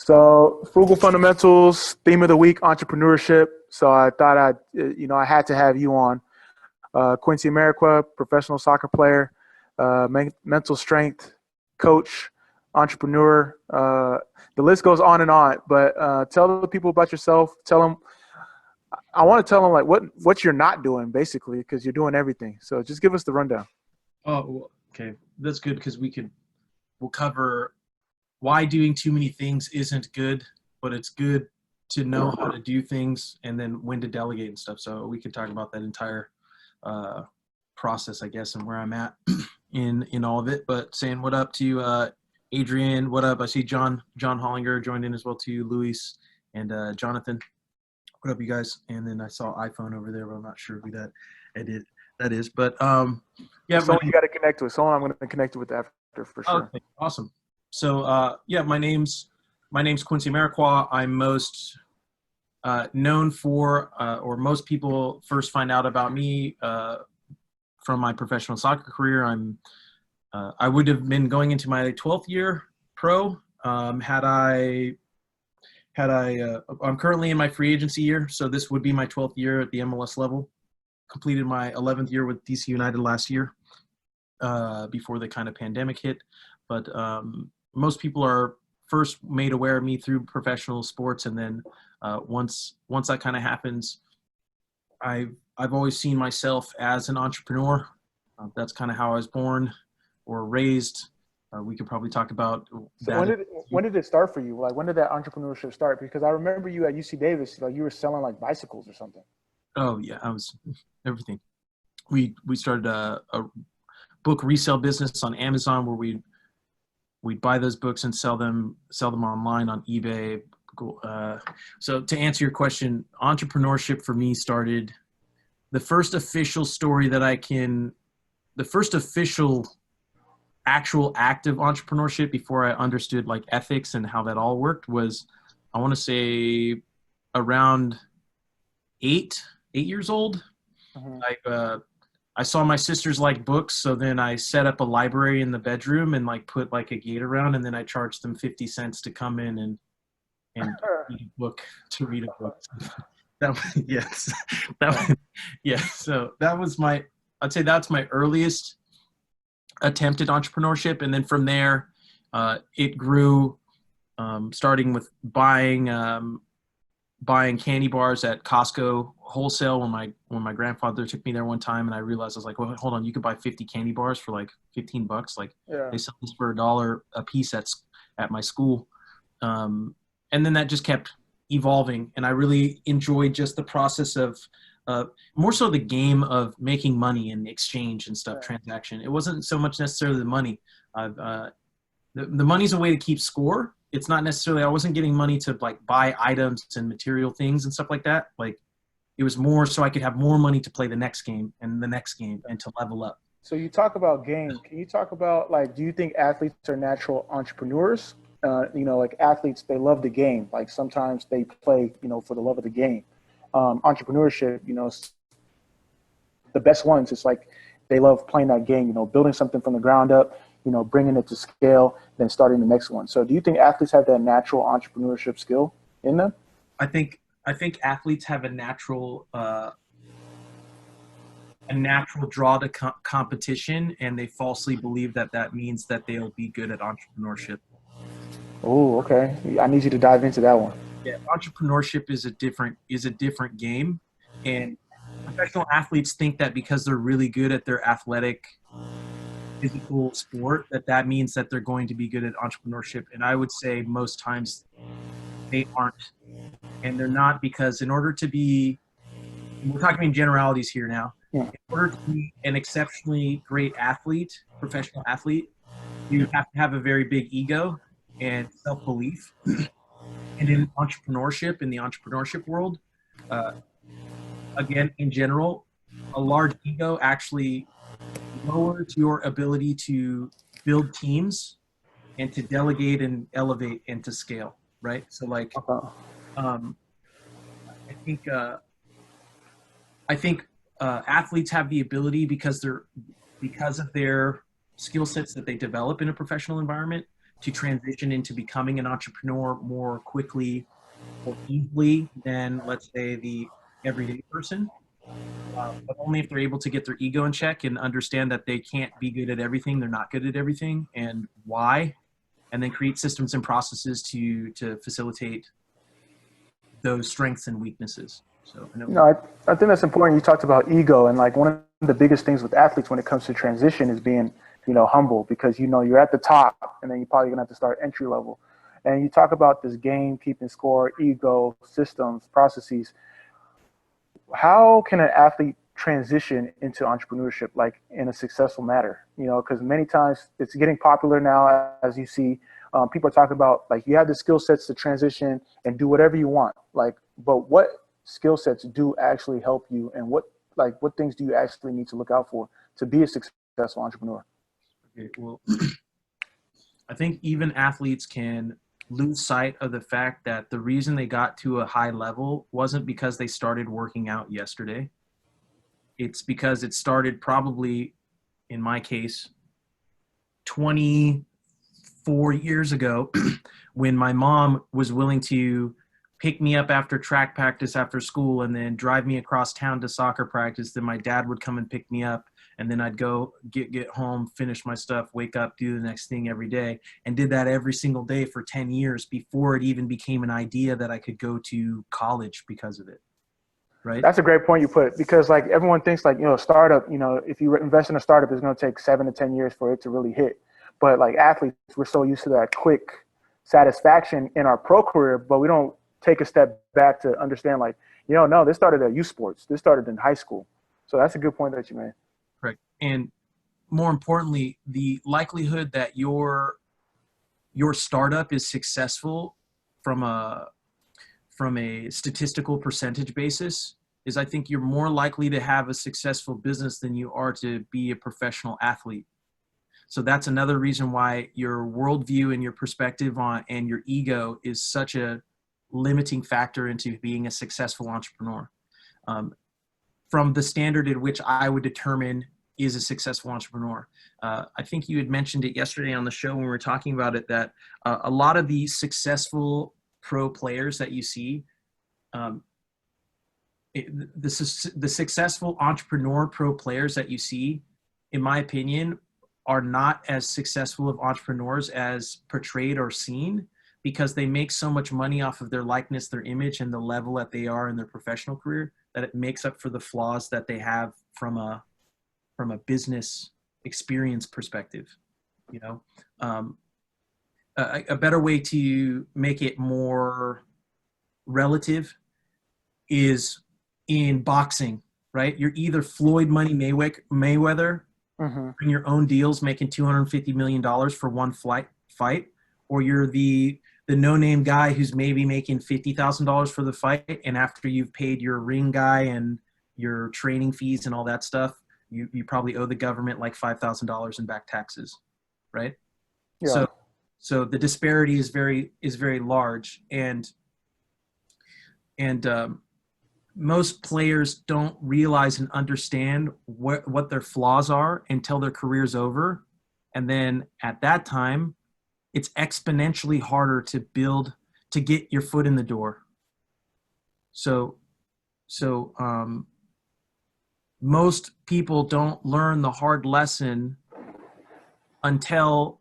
So, Frugal Fundamentals, theme of the week, entrepreneurship. So I thought I had to have you on. Quincy Amarikwa, professional soccer player, mental strength coach, entrepreneur. The list goes on and on. But tell the people about yourself. Tell them. I want to tell them like what you're not doing, basically, because you're doing everything. So just give us the rundown. Oh, well, okay. That's good because we'll cover why doing too many things isn't good, but it's good to know how to do things and then when to delegate and stuff. So we could talk about that entire process, I guess, and where I'm at in all of it. But saying what up to Adrian, what up? I see John Hollinger joined in as well too, Luis and Jonathan. What up, you guys? And then I saw iPhone over there, but I'm not sure who that is. But yeah, someone you got to connect with. Someone I'm going to connect with after for sure. Okay, awesome. So yeah, my name's Quincy Amarikwa. I'm most known for, or most people first find out about me from my professional soccer career. I would have been going into my 12th year pro I'm currently in my free agency year, so this would be my 12th year at the MLS level. Completed my 11th year with DC United last year before the kind of pandemic hit. But most people are first made aware of me through professional sports, and then once that kind of happens, I've always seen myself as an entrepreneur. That's kind of how I was born or raised. We could probably talk about that. So when did it start for you? Like, when did that entrepreneurship start? Because I remember you at UC Davis, like you were selling like bicycles or something. Oh yeah, I was everything. We started a book resale business on Amazon where we'd buy those books and sell them online on eBay. So to answer your question, entrepreneurship for me started the first official actual active entrepreneurship before I understood like ethics and how that all worked was, I want to say around 8 years old. Mm-hmm. I saw my sisters like books, so then I set up a library in the bedroom and like put like a gate around, and then I charged them 50 cents to come in and read a book. So that was I'd say that's my earliest attempt at entrepreneurship, and then from there it grew, starting with buying candy bars at Costco wholesale when my grandfather took me there one time, and I realized I was like, well, hold on, you could buy 50 candy bars for like $15. Like they sell this for $1 a piece at my school. And then that just kept evolving, and I really enjoyed just the process of more so the game of making money and exchange and stuff, transaction. It wasn't so much necessarily the money. The money's a way to keep score. It's not necessarily, I wasn't getting money to like buy items and material things and stuff like that. Like it was more so I could have more money to play the next game and the next game and to level up. So you talk about game. Can you talk about like, do you think athletes are natural entrepreneurs? Like athletes, they love the game. Like sometimes they play, for the love of the game. Entrepreneurship, the best ones, it's like they love playing that game, building something from the ground up, bringing it to scale, then starting the next one. So do you think athletes have that natural entrepreneurship skill in them? I think athletes have a natural draw to competition, and they falsely believe that means that they'll be good at entrepreneurship. Oh, okay. I need you to dive into that one. Yeah, entrepreneurship is a different game, and professional athletes think that because they're really good at their athletic, physical sport, that means that they're going to be good at entrepreneurship. And I would say most times they aren't, and they're not, because in order to be, we're talking in generalities here now. Yeah. In order to be an exceptionally great athlete, professional athlete, you have to have a very big ego and self-belief. And in the entrepreneurship world, again, in general, a large ego actually lowers your ability to build teams and to delegate and elevate and to scale, right? So like, I think athletes have the ability because of their skill sets that they develop in a professional environment to transition into becoming an entrepreneur more quickly or easily than, let's say, the everyday person. But only if they're able to get their ego in check and understand that they can't be good at everything, they're not good at everything, and why, and then create systems and processes to facilitate those strengths and weaknesses. So I know. No, I think that's important. You talked about ego, and like one of the biggest things with athletes when it comes to transition is being, humble, because you're at the top, and then you're probably gonna have to start entry level. And you talk about this game, keeping score, ego, systems, processes. How can an athlete transition into entrepreneurship, like in a successful manner? Because many times it's getting popular now, as you see. People are talking about like you have the skill sets to transition and do whatever you want. Like, but what skill sets do actually help you, and what things do you actually need to look out for to be a successful entrepreneur? Okay, well, I think even athletes can lose sight of the fact that the reason they got to a high level wasn't because they started working out yesterday. It's because it started probably, in my case, 24 years ago when my mom was willing to pick me up after track practice after school and then drive me across town to soccer practice. Then my dad would come and pick me up, and then I'd go get home, finish my stuff, wake up, do the next thing every day, and did that every single day for 10 years before it even became an idea that I could go to college because of it. Right? That's a great point you put, because like everyone thinks like, a startup, if you invest in a startup, it's going to take 7 to 10 years for it to really hit. But like athletes, we're so used to that quick satisfaction in our pro career, but we don't take a step back to understand like, no, this started at youth sports. This started in high school. So that's a good point that you made. Correct. And more importantly, the likelihood that your startup is successful from a statistical percentage basis is, I think you're more likely to have a successful business than you are to be a professional athlete. So that's another reason why your worldview and your perspective on and your ego is such a limiting factor into being a successful entrepreneur. From the standard in which I would determine is a successful entrepreneur. I think you had mentioned it yesterday on the show when we were talking about it, that a lot of the successful pro players that you see, the successful entrepreneur pro players that you see, in my opinion, are not as successful of entrepreneurs as portrayed or seen, because they make so much money off of their likeness, their image, and the level that they are in their professional career, that it makes up for the flaws that they have from a business experience perspective. A better way to make it more relative is in boxing, right? You're either Floyd Money Mayweather in your own deals making $250 million for one fight, or you're the no-name guy who's maybe making $50,000 for the fight, and after you've paid your ring guy and your training fees and all that stuff, you probably owe the government like $5,000 in back taxes, right? Yeah. So the disparity is very large, and most players don't realize and understand what their flaws are until their career's over, and then at that time, it's exponentially harder to get your foot in the door. So most people don't learn the hard lesson until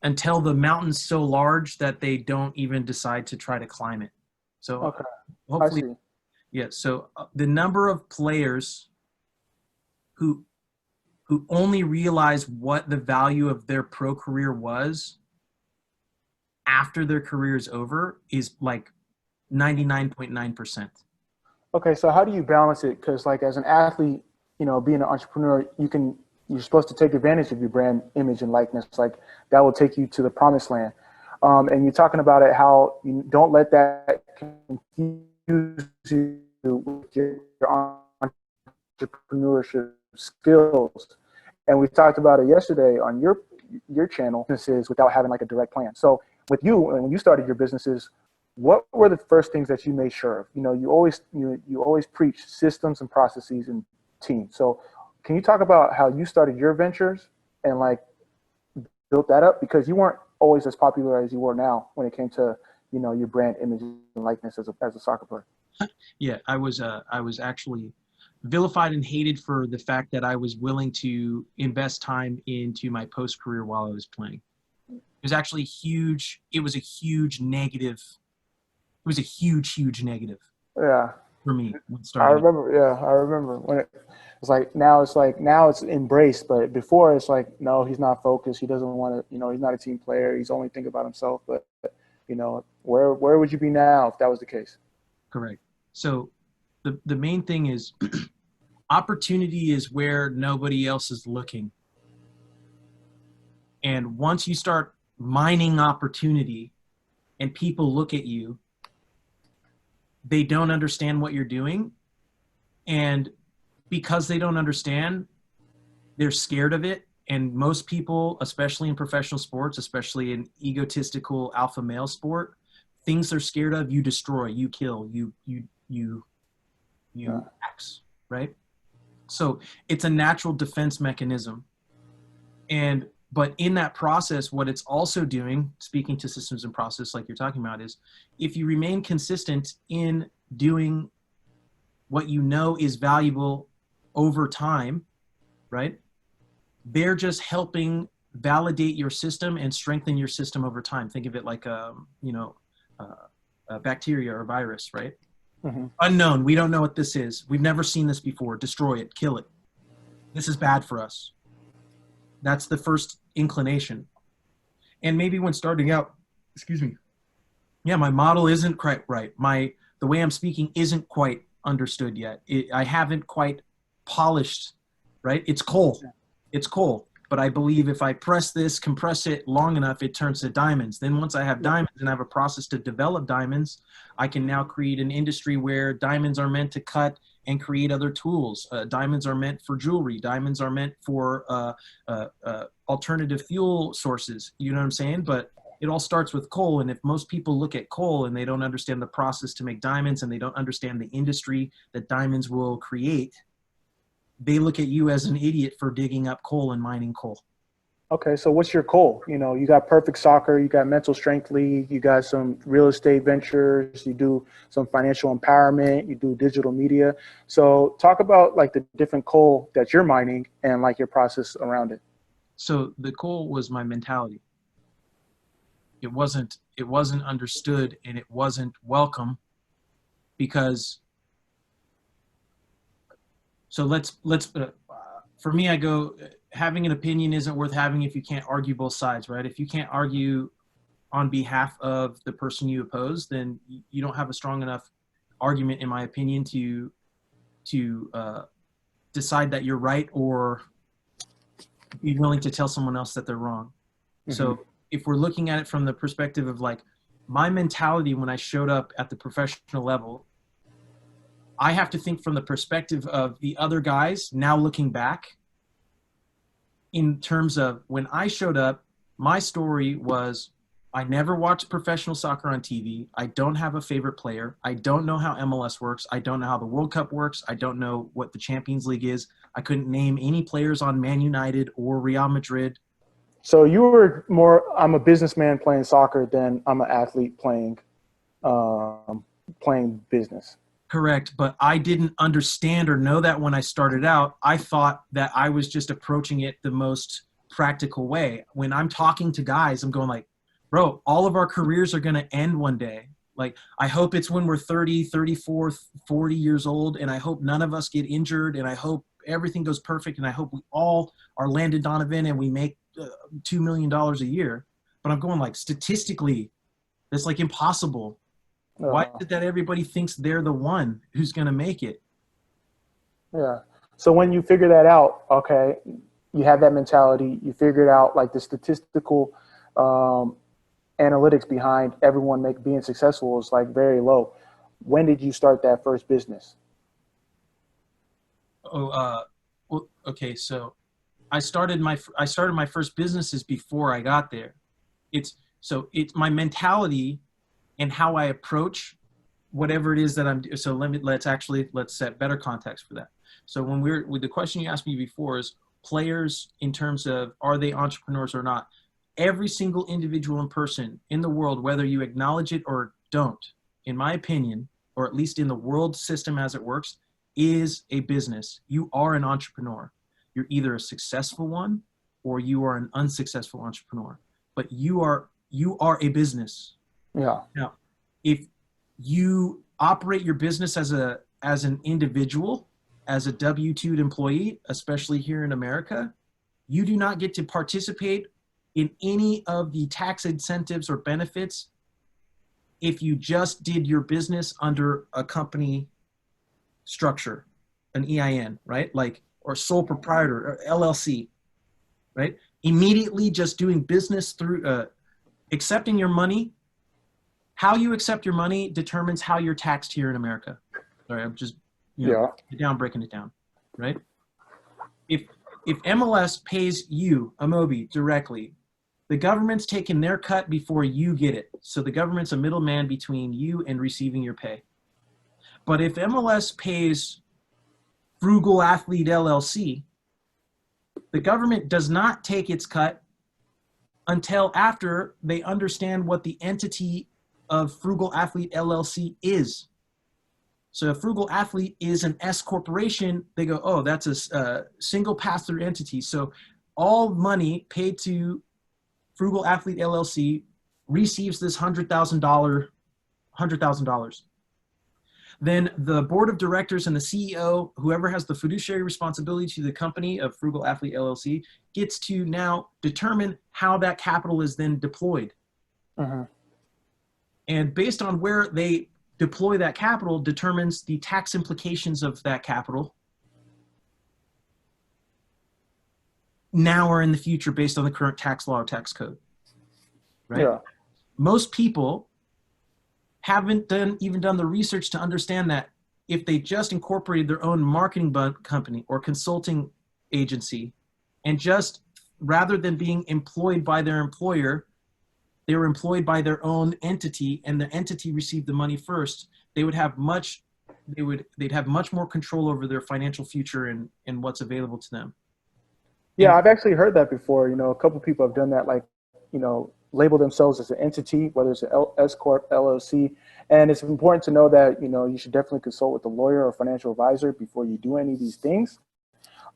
the mountain's so large that they don't even decide to try to climb it. So Okay. hopefully, I see. yeah. So the number of players who only realize what the value of their pro career was after their career is over is like 99.9%. Okay, so how do you balance it? Because like as an athlete, being an entrepreneur, you're supposed to take advantage of your brand image and likeness. Like that will take you to the promised land. And you're talking about it, how you don't let that confuse you with your entrepreneurship skills. And we talked about it yesterday on your channel, businesses without having like a direct plan. So with you, when you started your businesses, what were the first things that you made sure of? You always preach systems and processes and teams. So can you talk about how you started your ventures and like built that up? Because you weren't always as popular as you are now when it came to, your brand image and likeness as a soccer player. Yeah, I was actually vilified and hated for the fact that I was willing to invest time into my post career while I was playing. It was actually huge. It was a huge negative. It was a huge negative Yeah. for me when I starting. remember. Yeah, I remember when it's like now it's embraced, but before it's like, no, he's not focused. He doesn't want to. He's not a team player. He's only thinking about himself. But where would you be now if that was the case? Correct. So the main thing is opportunity is where nobody else is looking. And once you start mining opportunity and people look at you, they don't understand what you're doing. And because they don't understand, they're scared of it. And most people, especially in professional sports, especially in egotistical alpha male sport, things they're scared of, you destroy, you kill, you X, right? So it's a natural defense mechanism. But in that process, what it's also doing, speaking to systems and process like you're talking about, is if you remain consistent in doing what you know is valuable over time, right? They're just helping validate your system and strengthen your system over time. Think of it like a bacteria or virus, right? Mm-hmm. Unknown. We don't know what this is. We've never seen this before. Destroy it. Kill it. This is bad for us. That's the first inclination. And maybe when starting out, excuse me, yeah, my model isn't quite right. The way I'm speaking isn't quite understood yet. I haven't quite polished, right? It's coal. It's coal. But I believe if I compress it long enough, it turns to diamonds. Then once I have diamonds and I have a process to develop diamonds, I can now create an industry where diamonds are meant to cut and create other tools. Diamonds are meant for jewelry. Diamonds are meant for alternative fuel sources. You know what I'm saying? But it all starts with coal. And if most people look at coal and they don't understand the process to make diamonds and they don't understand the industry that diamonds will create, they look at you as an idiot for digging up coal and mining coal. Okay, so what's your goal? You got Perfect Soccer, you got Mental Strength League, you got some real estate ventures, you do some financial empowerment, you do digital media. So talk about like the different coal that you're mining and like your process around it. So the coal was my mentality. It wasn't understood and it wasn't welcome because for me, I go, having an opinion isn't worth having if you can't argue both sides, right? If you can't argue on behalf of the person you oppose, then you don't have a strong enough argument, in my opinion, to decide that you're right or be willing to tell someone else that they're wrong. Mm-hmm. So if we're looking at it from the perspective of like my mentality when I showed up at the professional level, I have to think from the perspective of the other guys now looking back in terms of when I showed up, my story was I never watched professional soccer on TV. I don't have a favorite player. I don't know how MLS works. I don't know how the World Cup works. I don't know what the Champions League is. I couldn't name any players on Man United or Real Madrid. So you were more, I'm a businessman playing soccer than I'm an athlete playing business. Correct, but I didn't understand or know that when I started out. I thought that I was just approaching it the most practical way. When I'm talking to guys, I'm going like, bro, all of our careers are going to end one day. Like, I hope it's when we're 30, 34, 40 years old, and I hope none of us get injured, and I hope everything goes perfect, and I hope we all are Landon Donovan and we make $2 million a year. But I'm going like, statistically, that's like impossible. Why is it that everybody thinks they're the one who's going to make it? Yeah. So when you figure that out, okay, you have that mentality, you figured out like the statistical analytics behind everyone being successful is like very low. When did you start that first business? Well, okay. So I started my first businesses before I got there. It's my mentality and how I approach whatever it is that I'm doing. So let's set better context for that. So with the question you asked me before is players in terms of are they entrepreneurs or not? every single individual and person in the world, whether you acknowledge it or don't, in my opinion, or at least in the world system as it works, is a business. You are an entrepreneur. You're either a successful one or you are an unsuccessful entrepreneur, but you are a business. Yeah. Now, if you operate your business as an individual, as a W-2 employee, especially here in America, you do not get to participate in any of the tax incentives or benefits if you just did your business under a company structure, an EIN, right? Like, or sole proprietor, or LLC, right? Immediately just doing business through accepting your money. How you accept your money determines how you're taxed here in America. Sorry, I'm just, breaking it down, right? If MLS pays you, Amobi, directly, the government's taking their cut before you get it. So the government's a middleman between you and receiving your pay. But if MLS pays Frugal Athlete LLC, the government does not take its cut until after they understand what the entity of Frugal Athlete LLC is. So if Frugal Athlete is an S corporation, they go, oh, that's a single pass-through entity. So all money paid to Frugal Athlete LLC receives this $100,000. Then the board of directors and the CEO, whoever has the fiduciary responsibility to the company of Frugal Athlete LLC, gets to now determine how that capital is then deployed. Uh-huh. And based on where they deploy that capital determines the tax implications of that capital now or in the future based on the current tax law or tax code, right? Yeah. Most people haven't even done the research to understand that if they just incorporated their own marketing company or consulting agency and just, rather than being employed by their employer, they were employed by their own entity and the entity received the money first, they'd have much more control over their financial future and what's available to them. Yeah, I've actually heard that before. A couple of people have done that, like, label themselves as an entity, whether it's an S Corp, LLC. And it's important to know that, you should definitely consult with a lawyer or financial advisor before you do any of these things.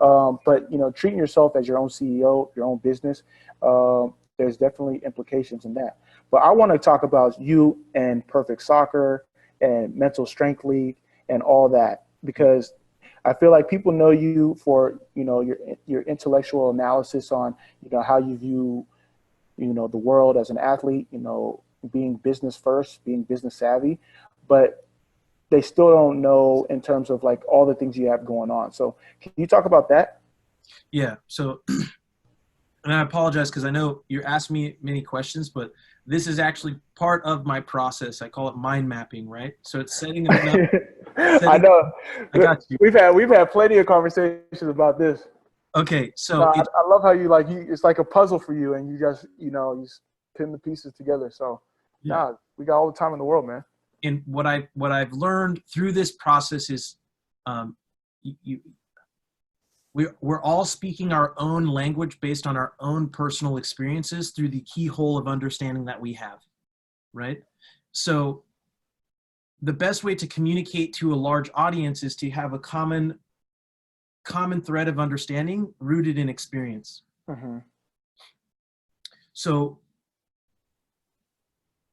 But, treating yourself as your own CEO, your own business, there's definitely implications in that. But I want to talk about you and Perfect Soccer and Mental Strength League and all that, because I feel like people know you for, your intellectual analysis on, how you view, the world as an athlete, being business first, being business savvy, but they still don't know in terms of like all the things you have going on. So can you talk about that? Yeah. So, and I apologize because I know you're asking me many questions, but this is actually part of my process. I call it mind mapping, right? So it's setting them up. I know. I got you. We've had plenty of conversations about this. Okay, so I love how you it's like a puzzle for you, and you just you just pin the pieces together. So yeah, we got all the time in the world, man. And what I've learned through this process is, we're all speaking our own language based on our own personal experiences through the keyhole of understanding that we have, right? So the best way to communicate to a large audience is to have a common thread of understanding rooted in experience. Mm-hmm. So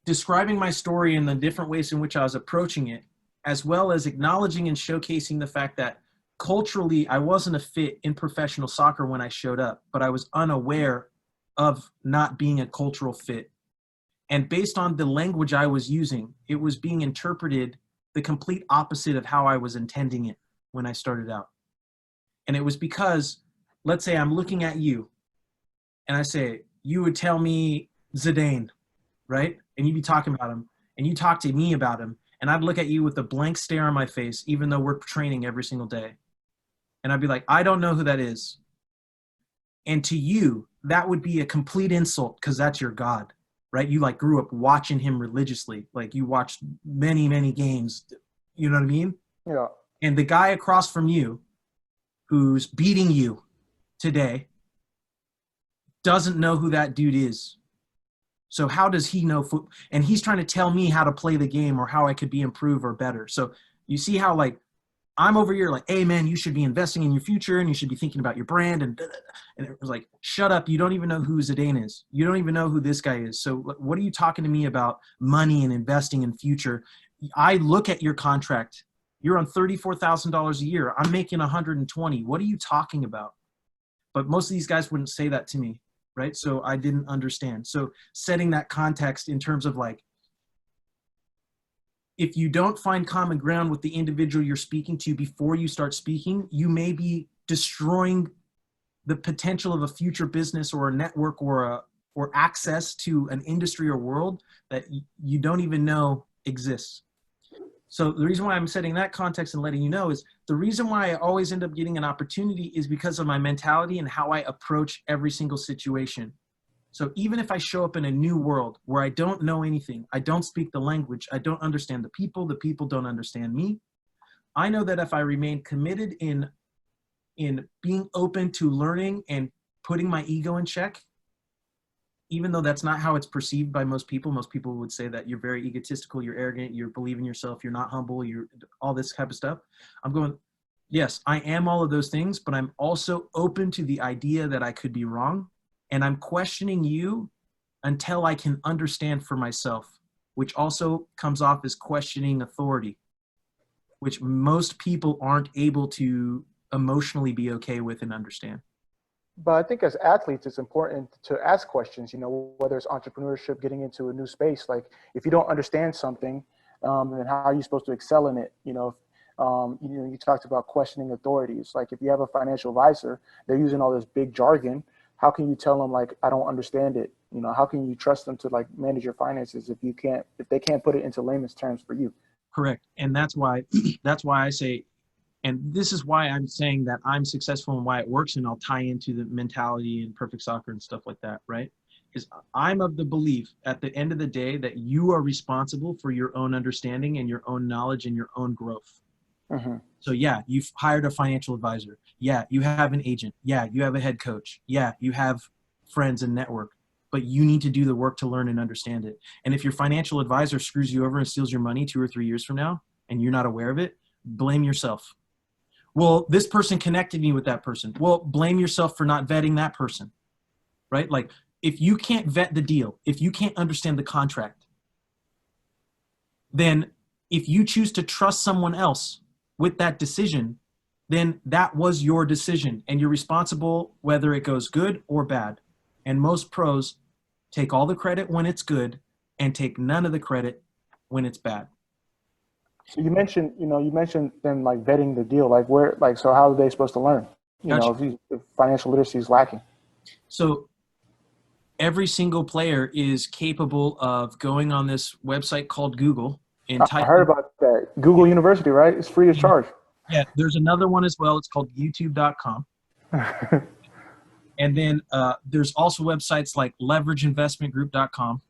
describing my story in the different ways in which I was approaching it, as well as acknowledging and showcasing the fact that culturally, I wasn't a fit in professional soccer when I showed up, but I was unaware of not being a cultural fit. And based on the language I was using, it was being interpreted the complete opposite of how I was intending it when I started out. And it was because, let's say I'm looking at you and I say, you would tell me Zidane, right? And you'd be talking about him and you talk to me about him. And I'd look at you with a blank stare on my face, even though we're training every single day. And I'd be like, I don't know who that is. And to you, that would be a complete insult because that's your God, right? You like grew up watching him religiously. Like you watched many, many games. You know what I mean? Yeah. And the guy across from you who's beating you today doesn't know who that dude is. So how does he know and he's trying to tell me how to play the game or how I could be improved or better. So you see how like I'm over here like, hey man, you should be investing in your future and you should be thinking about your brand and it was like, shut up. You don't even know who Zidane is. You don't even know who this guy is. So what are you talking to me about money and investing in future? I look at your contract. You're on $34,000 a year. I'm making 120. What are you talking about? But most of these guys wouldn't say that to me. Right? So I didn't understand. So setting that context in terms of like, if you don't find common ground with the individual you're speaking to before you start speaking, you may be destroying the potential of a future business or a network or access to an industry or world that you don't even know exists. So the reason why I'm setting that context and letting you know is the reason why I always end up getting an opportunity is because of my mentality and how I approach every single situation. So even if I show up in a new world where I don't know anything, I don't speak the language, I don't understand the people don't understand me, I know that if I remain committed in being open to learning and putting my ego in check, even though that's not how it's perceived by most people would say that you're very egotistical, you're arrogant, you believe in yourself, you're not humble, you're all this type of stuff. I'm going, yes, I am all of those things, but I'm also open to the idea that I could be wrong. And I'm questioning you until I can understand for myself, which also comes off as questioning authority, which most people aren't able to emotionally be okay with and understand. But I think as athletes, it's important to ask questions, you know, whether it's entrepreneurship, getting into a new space. Like if you don't understand something, then how are you supposed to excel in it? You talked about questioning authorities. Like if you have a financial advisor, they're using all this big jargon. How can you tell them like, I don't understand it? You know, how can you trust them to like manage your finances if they can't put it into layman's terms for you? Correct. And that's why I say, and this is why I'm saying that I'm successful and why it works, and I'll tie into the mentality and perfect soccer and stuff like that, right? Because I'm of the belief at the end of the day that you are responsible for your own understanding and your own knowledge and your own growth. Mm-hmm. So yeah, you've hired a financial advisor. Yeah, you have an agent. Yeah, you have a head coach. Yeah, you have friends and network. But you need to do the work to learn and understand it. And if your financial advisor screws you over and steals your money 2 or 3 years from now, and you're not aware of it, blame yourself. Well, this person connected me with that person. Well, blame yourself for not vetting that person, right? Like if you can't vet the deal, if you can't understand the contract, then if you choose to trust someone else with that decision, then that was your decision and you're responsible whether it goes good or bad. And most pros take all the credit when it's good and take none of the credit when it's bad. So you mentioned them like vetting the deal, so how are they supposed to learn? Gotcha. If financial literacy is lacking. So every single player is capable of going on this website called Google and I heard about that. Google University, right? It's free of charge. Yeah, there's another one as well. It's called youtube.com. And then there's also websites like leverageinvestmentgroup.com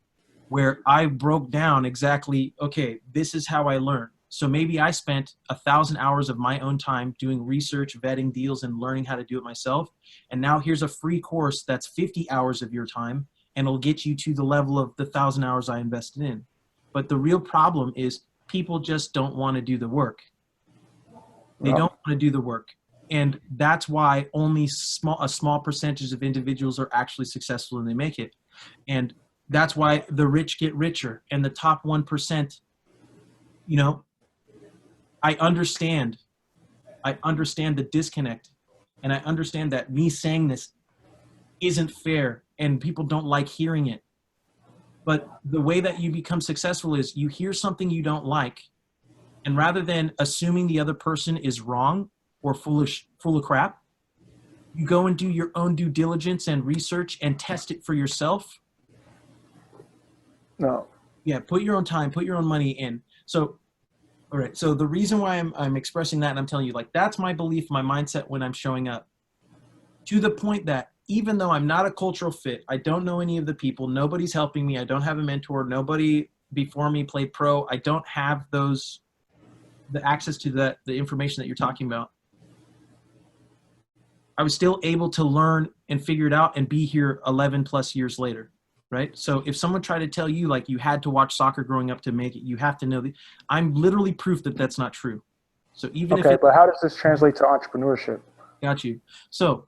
where I broke down exactly, okay, this is how I learned. So maybe I spent 1,000 hours of my own time doing research, vetting deals, and learning how to do it myself. And now here's a free course that's 50 hours of your time, and it'll get you to the level of the 1,000 hours I invested in. But the real problem is people just don't want to do the work. They don't want to do the work. And that's why only a small percentage of individuals are actually successful and they make it. And that's why the rich get richer and the top 1%, I understand the disconnect, and I understand that me saying this isn't fair and people don't like hearing it. But the way that you become successful is you hear something you don't like, and rather than assuming the other person is wrong or full of crap, you go and do your own due diligence and research and test it for yourself. No. Yeah, put your own time, put your own money in. So, all right. So the reason why I'm expressing that, and I'm telling you, like, that's my belief, my mindset when I'm showing up, to the point that even though I'm not a cultural fit, I don't know any of the people, nobody's helping me, I don't have a mentor, nobody before me played pro, I don't have the access to the information that you're talking about. I was still able to learn and figure it out and be here 11 plus years later. Right. So if someone tried to tell you like you had to watch soccer growing up to make it, you have to know that I'm literally proof that that's not true. So even if Okay, but how does this translate to entrepreneurship? got you. So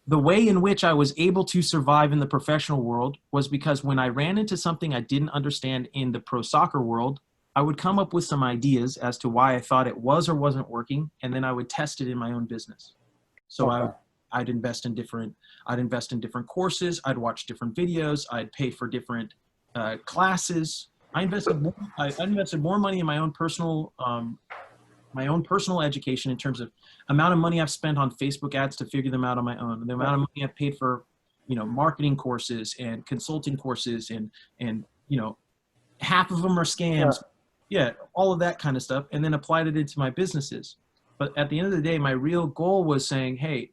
the way in which I was able to survive in the professional world was because when I ran into something I didn't understand in the pro soccer world, I would come up with some ideas as to why I thought it was or wasn't working, and then I would test it in my own business. So Okay. I'd invest in different courses. I'd watch different videos. I'd pay for different classes. I invested more money in my own personal education in terms of amount of money I've spent on Facebook ads to figure them out on my own, the amount of money I've paid for, marketing courses and consulting courses, and half of them are scams. Yeah, all of that kind of stuff, and then applied it into my businesses. But at the end of the day, my real goal was saying, hey,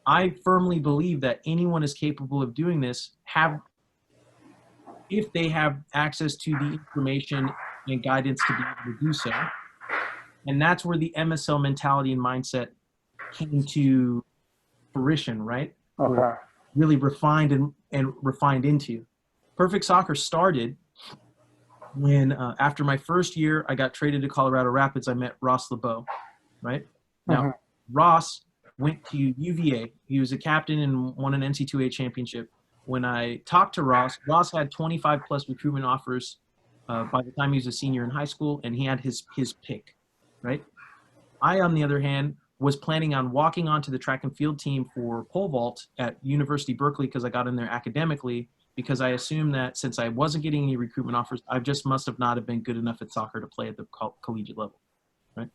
I firmly believe that anyone is capable of doing this, if they have access to the information and guidance to be able to do so. And that's where the MSL mentality and mindset came to fruition, right? Okay. Or really refined and refined into. Perfect Soccer started when, after my first year, I got traded to Colorado Rapids. I met Ross LeBeau, right? Now, Ross went to UVA. He was a captain and won an NC2A championship. When I talked to Ross, Ross had 25 plus recruitment offers by the time he was a senior in high school, and he had his pick, right? I, on the other hand, was planning on walking onto the track and field team for pole vault at University Berkeley because I got in there academically, because I assumed that since I wasn't getting any recruitment offers, I just must have not have been good enough at soccer to play at the collegiate level, right?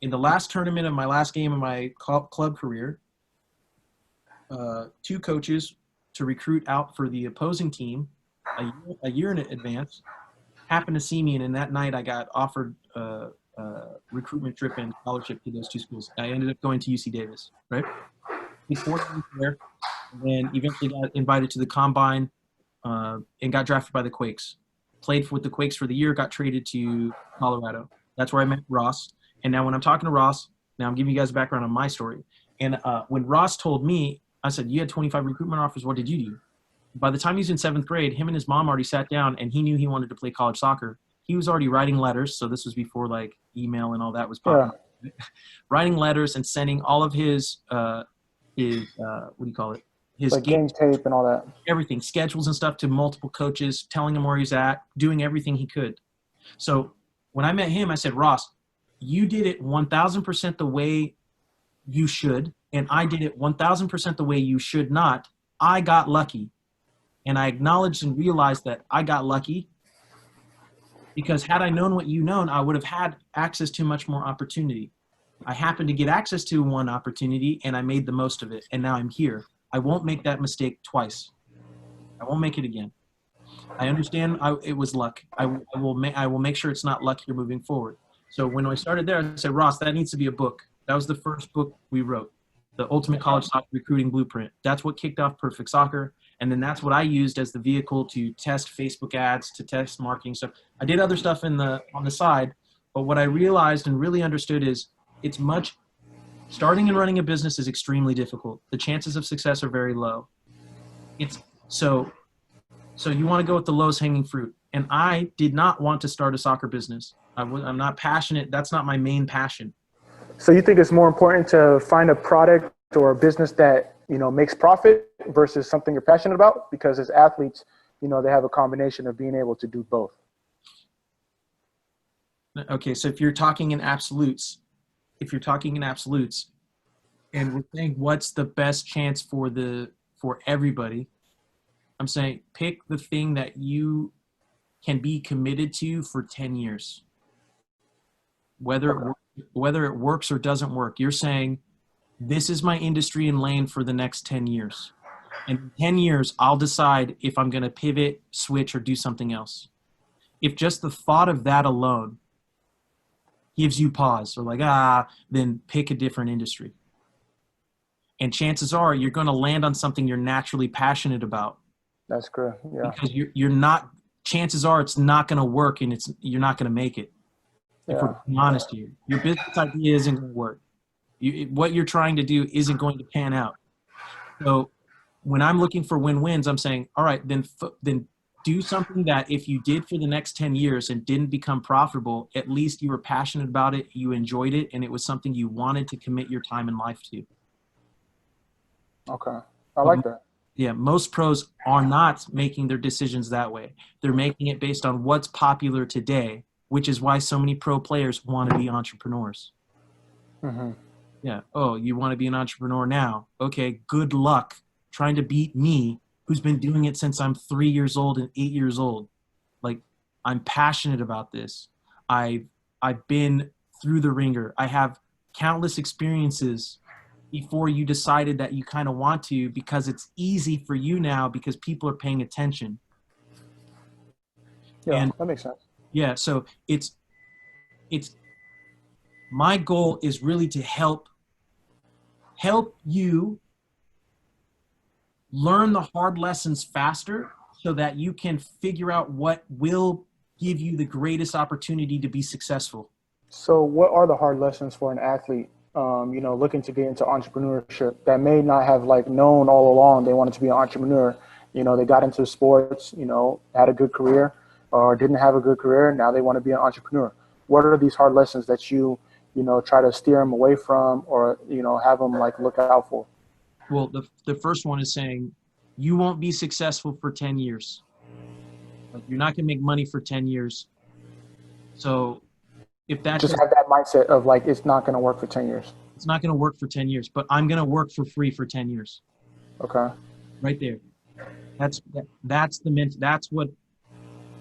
In the last tournament of my last game of my club career, 2 coaches to recruit out for the opposing team a year in advance happened to see me, and in that night I got offered recruitment trip and scholarship to those 2 schools. I ended up going to UC Davis, right? Before there, and then eventually got invited to the combine and got drafted by the Quakes. Played with the Quakes for the year, got traded to Colorado. That's where I met Ross. And now when I'm talking to Ross, now I'm giving you guys a background on my story. And when Ross told me, I said, you had 25 recruitment offers, what did you do? By the time he was in 7th grade, him and his mom already sat down, and he knew he wanted to play college soccer. He was already writing letters, so this was before like email and all that was popular. Yeah. Writing letters and sending all of his what do you call it? His like game tape and all that. Everything, schedules and stuff to multiple coaches, telling him where he's at, doing everything he could. So when I met him, I said, Ross, you did it 1,000% the way you should, and I did it 1,000% the way you should not. I got lucky. And I acknowledged and realized that I got lucky because had I known what you known, I would have had access to much more opportunity. I happened to get access to one opportunity, and I made the most of it, and now I'm here. I won't make that mistake twice. I won't make it again. I understand it was luck. I will make sure it's not luck here moving forward. So when I started there, I said, Ross, that needs to be a book. That was the first book we wrote, The Ultimate College Soccer Recruiting Blueprint. That's what kicked off Perfect Soccer. And then that's what I used as the vehicle to test Facebook ads, to test marketing stuff. I did other stuff on the side, but what I realized and really understood is starting and running a business is extremely difficult. The chances of success are very low. So you want to go with the lowest hanging fruit. And I did not want to start a soccer business. I'm not passionate. That's not my main passion. So you think it's more important to find a product or a business that, makes profit versus something you're passionate about? Because as athletes, they have a combination of being able to do both. Okay. So if you're talking in absolutes, and we're saying what's the best chance for everybody, I'm saying pick the thing that you can be committed to for 10 years. Whether it works or doesn't work, you're saying, this is my industry and lane for the next 10 years. And in 10 years, I'll decide if I'm going to pivot, switch, or do something else. If just the thought of that alone gives you pause, or like, then pick a different industry. And chances are you're going to land on something you're naturally passionate about. That's good. Yeah. Because you're not, chances are it's not going to work, and you're not going to make it. If we're being honest here, your business idea isn't going to work. What you're trying to do isn't going to pan out. So when I'm looking for win-wins, I'm saying, all right, then do something that if you did for the next 10 years and didn't become profitable, at least you were passionate about it, you enjoyed it, and it was something you wanted to commit your time and life to. Okay. I like that. Yeah, most pros are not making their decisions that way. They're making it based on what's popular today, which is why so many pro players want to be entrepreneurs. Mm-hmm. Yeah. Oh, you want to be an entrepreneur now? Okay, good luck trying to beat me, who's been doing it since I'm 3 years old and 8 years old. Like, I'm passionate about this. I've been through the ringer. I have countless experiences before you decided that you kind of want to, because it's easy for you now because people are paying attention. Yeah, And that makes sense. yeah, so it's my goal is really to help you learn the hard lessons faster so that you can figure out what will give you the greatest opportunity to be successful. So, what are the hard lessons for an athlete, looking to get into entrepreneurship that may not have like known all along they wanted to be an entrepreneur? They got into sports, had a good career, or didn't have a good career. Now they want to be an entrepreneur. What are these hard lessons that try to steer them away from, or have them like look out for? Well, the first one is saying you won't be successful for 10 years. Like, you're not going to make money for 10 years. So if that Just just, have that mindset of like it's not going to work for 10 years. it's not going to work for 10 years, but I'm going to work for free for 10 years. Okay. Right there. That's what,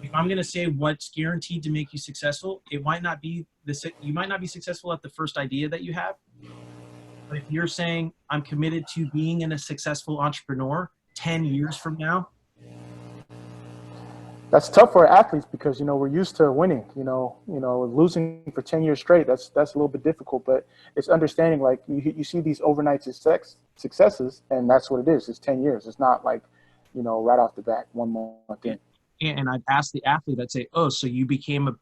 if I'm going to say what's guaranteed to make you successful, it might not be you might not be successful at the first idea that you have. But if you're saying I'm committed to being a successful entrepreneur 10 years from now, That's tough for athletes because we're used to winning. Losing for 10 years straight. That's a little bit difficult, but it's understanding like you see these overnight successes, and that's what it is. It's 10 years. It's not like right off the bat 1 month in. and I'd ask the athlete, I'd say, oh, so you became a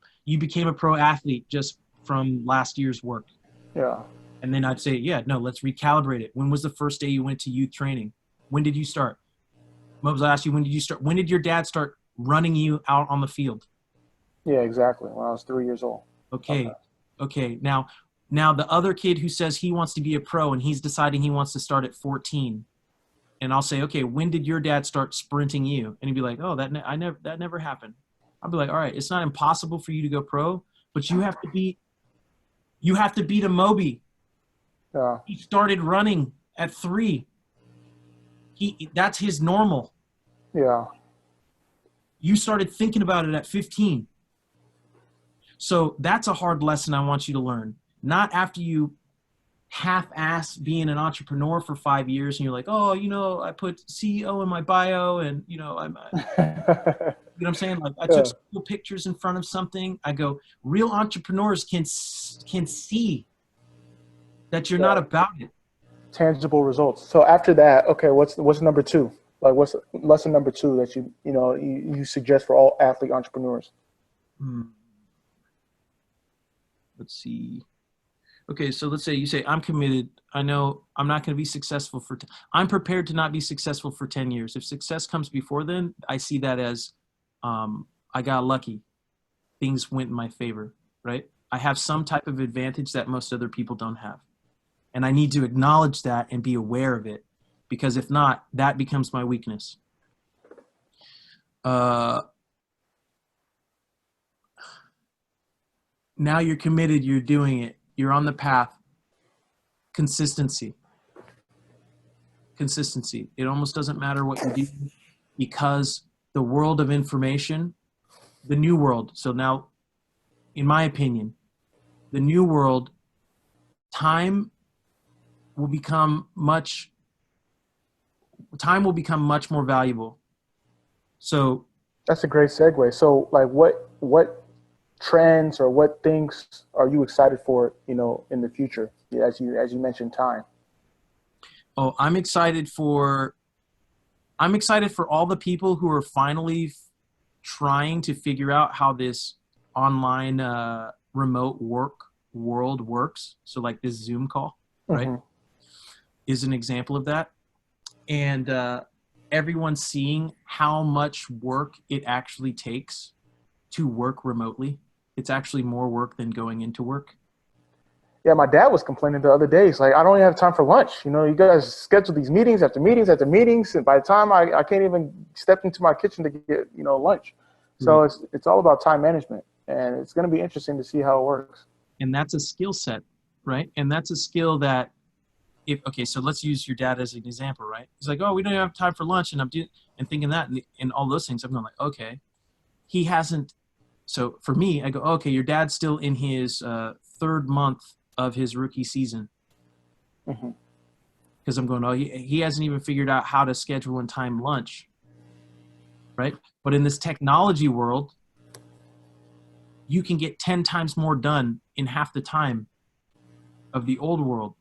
pro athlete just from last year's work. Yeah. And then I'd say, yeah, no, let's recalibrate it. When was the first day you went to youth training? When did you start? Mobs, I asked you, when did you start? When did your dad start running you out on the field? Yeah, exactly. When I was 3 years old. Okay. Now the other kid who says he wants to be a pro and he's deciding he wants to start at 14. And I'll say, okay, when did your dad start sprinting you? And he'd be like, oh, that never happened. I'll be like, all right, it's not impossible for you to go pro, but you have to beat Amobi. Yeah. He started running at 3. That's his normal. Yeah. You started thinking about it at 15. So that's a hard lesson I want you to learn. Not after you half-ass being an entrepreneur for 5 years and you're like, oh, I put C.E.O in my bio and, I'm, you know what I'm saying? Like, I took some cool pictures in front of something. I go, real entrepreneurs can see that you're not about it. Tangible results. So after that, okay, what's number 2? Like, what's lesson number 2 that you suggest for all athlete entrepreneurs? Let's see. Okay, so let's say you say, I'm committed. I know I'm not going to be successful I'm prepared to not be successful for 10 years. If success comes before then, I see that as I got lucky. Things went in my favor, right? I have some type of advantage that most other people don't have. And I need to acknowledge that and be aware of it, because if not, that becomes my weakness. Now you're committed, you're doing it, you're on the path. Consistency. It almost doesn't matter what you do, because the world of information, the new world. So now, in my opinion, the new world, time will become much more valuable. So that's a great segue. So like what trends or what things are you excited for, in the future? As you mentioned, time. Oh, I'm excited for all the people who are finally trying to figure out how this online remote work world works. So like this Zoom call. right? Is an example of that. And everyone's seeing how much work it actually takes to work remotely. It's actually more work than going into work. Yeah, my dad was complaining the other day. He's like, I don't even have time for lunch. You know, you guys schedule these meetings after meetings after meetings, and by the time I can't even step into my kitchen to get, you know, lunch. So it's all about time management, and it's going to be interesting to see how it works. And that's a skill set, right? And that's a skill that okay, so let's use your dad as an example, right? He's like, oh, we don't have time for lunch, and I'm thinking that and all those things. I'm going like, okay, he hasn't. So for me, I go, okay, your dad's still in his third month of his rookie season. Because I'm going, oh, he hasn't even figured out how to schedule and time lunch, right? But in this technology world, you can get 10 times more done in half the time of the old world.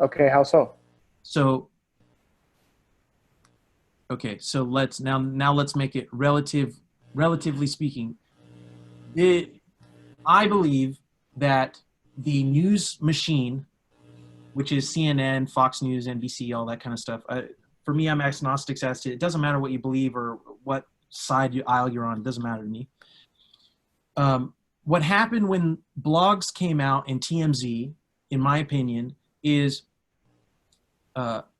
Okay, how so? So, okay, so let's make it relatively speaking. I believe that the news machine, which is CNN, Fox News, NBC, all that kind of stuff. For me, I'm agnostic as to it doesn't matter what you believe or what side aisle you're on. It doesn't matter to me. What happened when blogs came out and TMZ, in my opinion, is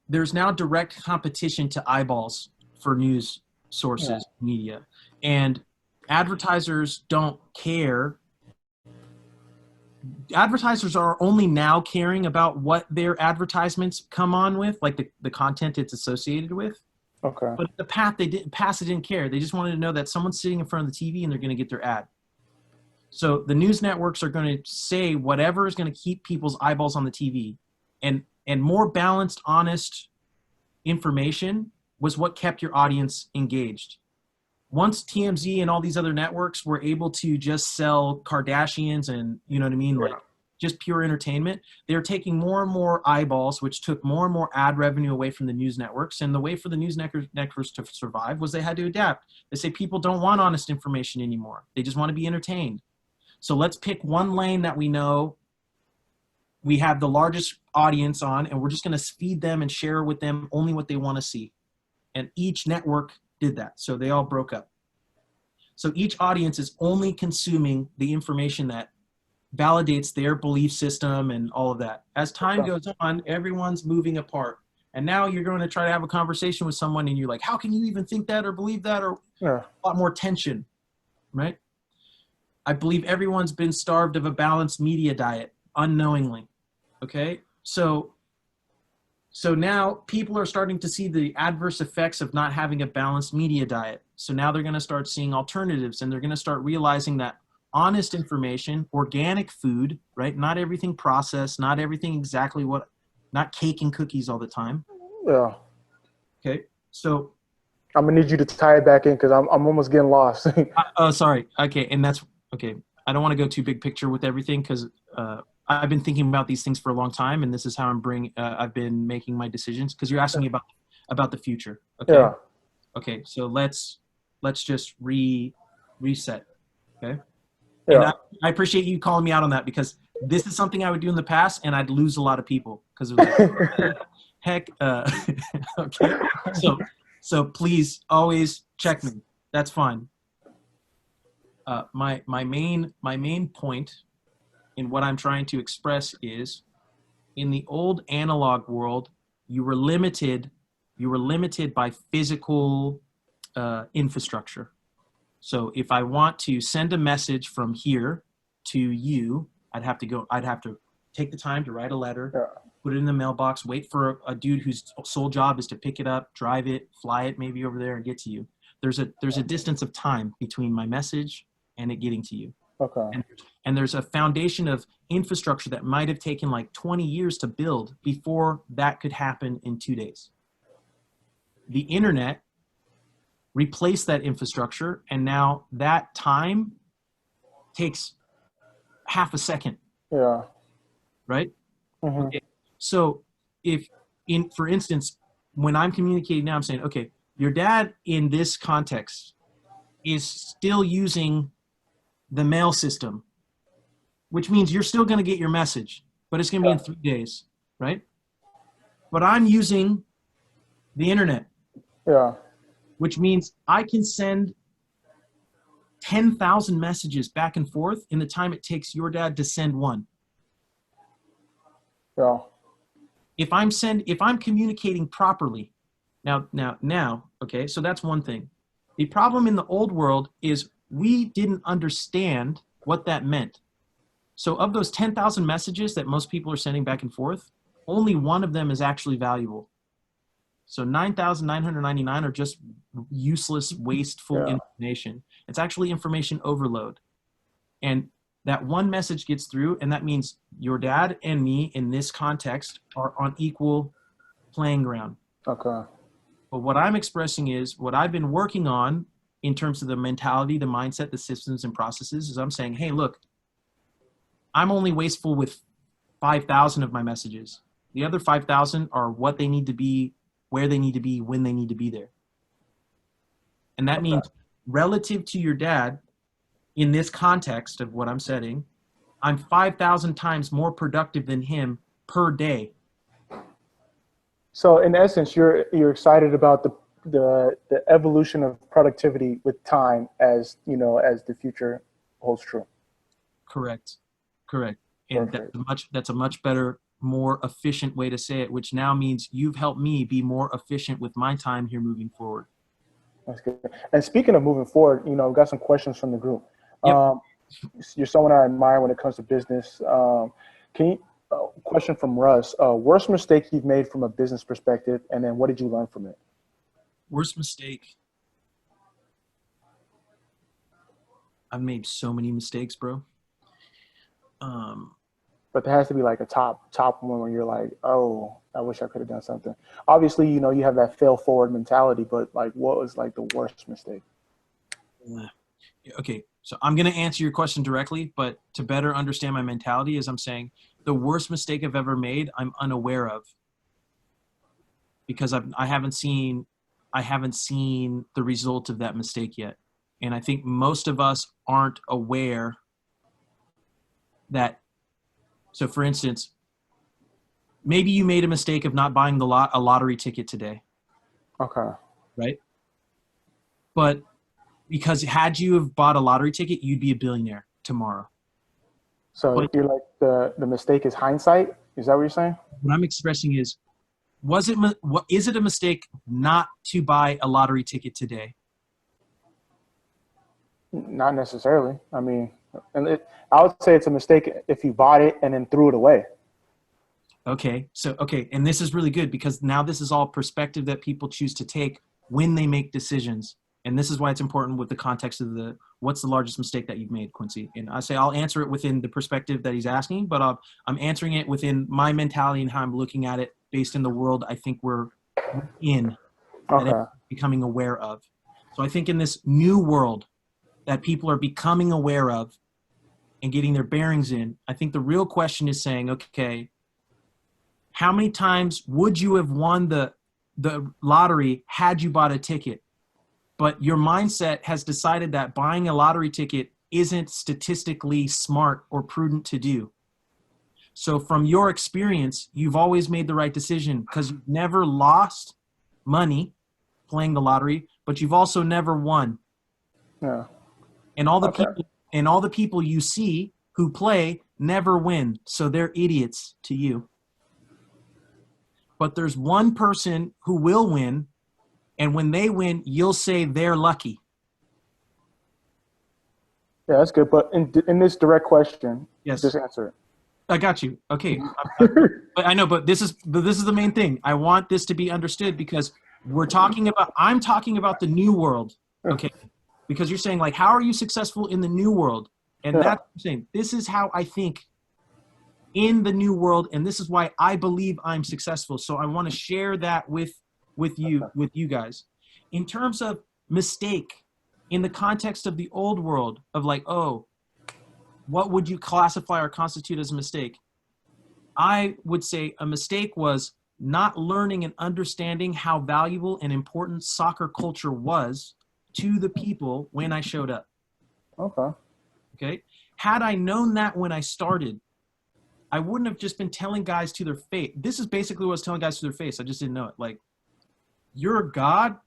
there's now direct competition to eyeballs for news sources, media, and advertisers don't care. Advertisers are only now caring about what their advertisements come on with, like the content it's associated with. Okay. But the past they didn't care. They just wanted to know that someone's sitting in front of the TV and they're going to get their ad. So the news networks are going to say whatever is going to keep people's eyeballs on the TV, and more balanced, honest information was what kept your audience engaged. Once TMZ and all these other networks were able to just sell Kardashians and, you know what I mean, like just pure entertainment, they're taking more and more eyeballs, which took more and more ad revenue away from the news networks. And the way for the news networks to survive was they had to adapt. They say people don't want honest information anymore. They just want to be entertained. So let's pick one lane that we know we have the largest audience on, and we're just going to feed them and share with them only what they want to see. And each network did that. So they all broke up. So each audience is only consuming the information that validates their belief system and all of that. As time goes on, everyone's moving apart. And now you're going to try to have a conversation with someone and you're like, how can you even think that or believe that? Or a lot more tension, right? I believe everyone's been starved of a balanced media diet unknowingly. Okay. So now people are starting to see the adverse effects of not having a balanced media diet. So now they're going to start seeing alternatives, and they're going to start realizing that honest information, organic food, right? Not everything processed, not everything exactly not cake and cookies all the time. Yeah. Okay. So I'm going to need you to tie it back in because I'm almost getting lost. Oh, sorry. Okay. And that's okay. I don't want to go too big picture with everything because I've been thinking about these things for a long time, and this is how I've been making my decisions, because you're asking me about the future. Okay. Yeah. Okay. So let's just reset. Okay. Yeah. And I appreciate you calling me out on that, because this is something I would do in the past and I'd lose a lot of people because it was like, heck. Okay. So please always check me. That's fine. My main point in what I'm trying to express is, in the old analog world, you were limited by physical infrastructure. So if I want to send a message from here to you, I'd have to take the time to write a letter, put it in the mailbox, wait for a dude whose sole job is to pick it up, drive it, fly it maybe over there and get to you. There's a distance of time between my message and it getting to you. Okay. And there's a foundation of infrastructure that might have taken like 20 years to build before that could happen in 2 days. The internet replaced that infrastructure, and now that time takes half a second. Yeah. Right? Mm-hmm. Okay. So for instance, when I'm communicating now, I'm saying, okay, your dad in this context is still using the mail system, which means you're still going to get your message. but it's going to be in 3 days, right? But I'm using the internet, Yeah. which means I can send 10,000 messages back and forth in the time it takes your dad to send one. Yeah. If I'm communicating properly, now, okay, so that's one thing. The problem in the old world is we didn't understand what that meant. So of those 10,000 messages that most people are sending back and forth, only one of them is actually valuable. So 9,999 are just useless, wasteful information. It's actually information overload. And that one message gets through, and that means your dad and me in this context are on equal playing ground. Okay. But what I'm expressing is what I've been working on in terms of the mentality, the mindset, the systems and processes is I'm saying, hey, look, I'm only wasteful with 5,000 of my messages. The other 5,000 are what they need to be, where they need to be, when they need to be there. And that means relative to your dad, in this context of what I'm setting, I'm 5,000 times more productive than him per day. So in essence, you're excited about the evolution of productivity with time, as you know, as the future holds true. Correct. And that's a much better, more efficient way to say it, which now means you've helped me be more efficient with my time here moving forward. That's good. And speaking of moving forward, we've got some questions from the group. Yep. You're someone I admire when it comes to business. Question from Russ. Worst mistake you've made from a business perspective, and then what did you learn from it? Worst mistake. I've made so many mistakes, bro. But there has to be like a top one where you're like, oh, I wish I could have done something. Obviously, you have that fail forward mentality, but like, what was like the worst mistake? Okay, so I'm going to answer your question directly, but to better understand my mentality, as I'm saying, the worst mistake I've ever made, I'm unaware of, because I haven't seen the result of that mistake yet. And I think most of us aren't aware that. So for instance, maybe you made a mistake of not buying a lottery ticket today. Okay. Right? But because had you have bought a lottery ticket, you'd be a billionaire tomorrow. So you're like the mistake is hindsight? Is that what you're saying? What I'm expressing is, is it a mistake not to buy a lottery ticket today? Not necessarily. I mean, I would say it's a mistake if you bought it and then threw it away. Okay. And this is really good, because now this is all perspective that people choose to take when they make decisions. And this is why it's important with the context of what's the largest mistake that you've made, Quincy? And I say I'll answer it within the perspective that he's asking, but I'm answering it within my mentality and how I'm looking at it based in the world I think we're in, that becoming aware of. So I think in this new world that people are becoming aware of and getting their bearings in, I think the real question is saying, okay, how many times would you have won the lottery had you bought a ticket? But your mindset has decided that buying a lottery ticket isn't statistically smart or prudent to do. So from your experience, you've always made the right decision, because you've never lost money playing the lottery, but you've also never won. Yeah. And all the people you see who play never win, so they're idiots to you. But there's one person who will win, and when they win, you'll say they're lucky. Yeah, that's good. But in this direct question, yes, just answer it. I got you. Okay. I know, but this is the main thing. I want this to be understood, because I'm talking about the new world. Okay. Because you're saying, like, how are you successful in the new world? And that's what I'm saying. This is how I think in the new world, and this is why I believe I'm successful. So I want to share that with you guys. In terms of mistake, in the context of the old world of like, oh, what would you classify or constitute as a mistake? I would say a mistake was not learning and understanding how valuable and important soccer culture was to the people when I showed up. Okay. Had I known that when I started, I wouldn't have just been telling guys to their face. This is basically what I was telling guys to their face. I just didn't know it. Like, you're a god.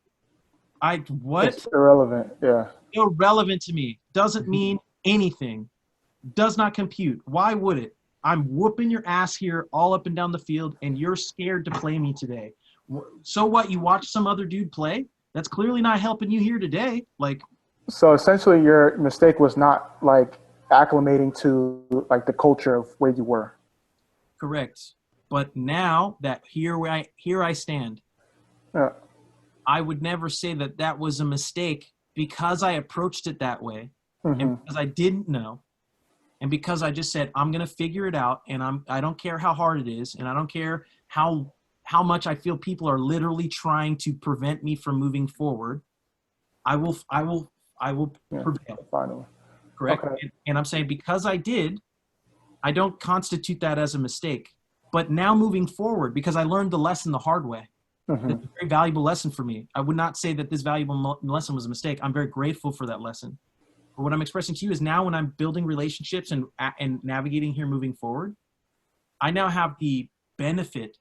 What? It's irrelevant. Yeah. Irrelevant to me. Doesn't mean anything. Does not compute. Why would it? I'm whooping your ass here all up and down the field, and you're scared to play me today. So what? You watch some other dude play? That's clearly not helping you here today. Like, so essentially your mistake was not like acclimating to like the culture of where you were. correct. But now that here I stand, Yeah. I would never say that that was a mistake because I approached it that way, Mm-hmm. and because I didn't know, and because I just said I'm gonna figure it out, and I don't care how hard it is, and I don't care how much I feel people are literally trying to prevent me from moving forward. I will prevail. Finally. Correct. Okay. And I'm saying because I did, I don't constitute that as a mistake. But now moving forward, because I learned the lesson the hard way, Mm-hmm. it's a very valuable lesson for me. I would not say that this valuable lesson was a mistake. I'm very grateful for that lesson. But what I'm expressing to you is now when I'm building relationships and navigating here moving forward, I now have the benefit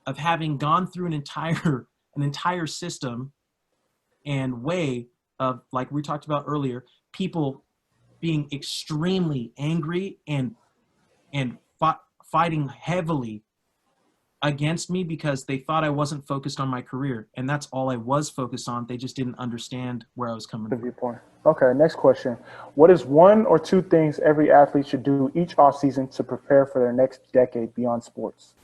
of having gone through an entire system and way of, like we talked about earlier, people being extremely angry and fighting heavily against me because they thought I wasn't focused on my career, and that's all I was focused on. They just didn't understand where I was coming The from. viewpoint. Okay, next question. What is one or two things every athlete should do each offseason to prepare for their next decade beyond sports?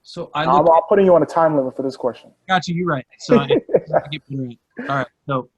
So I'm putting you on a time limit for this question. Got you. You're right. So I get it. All right. So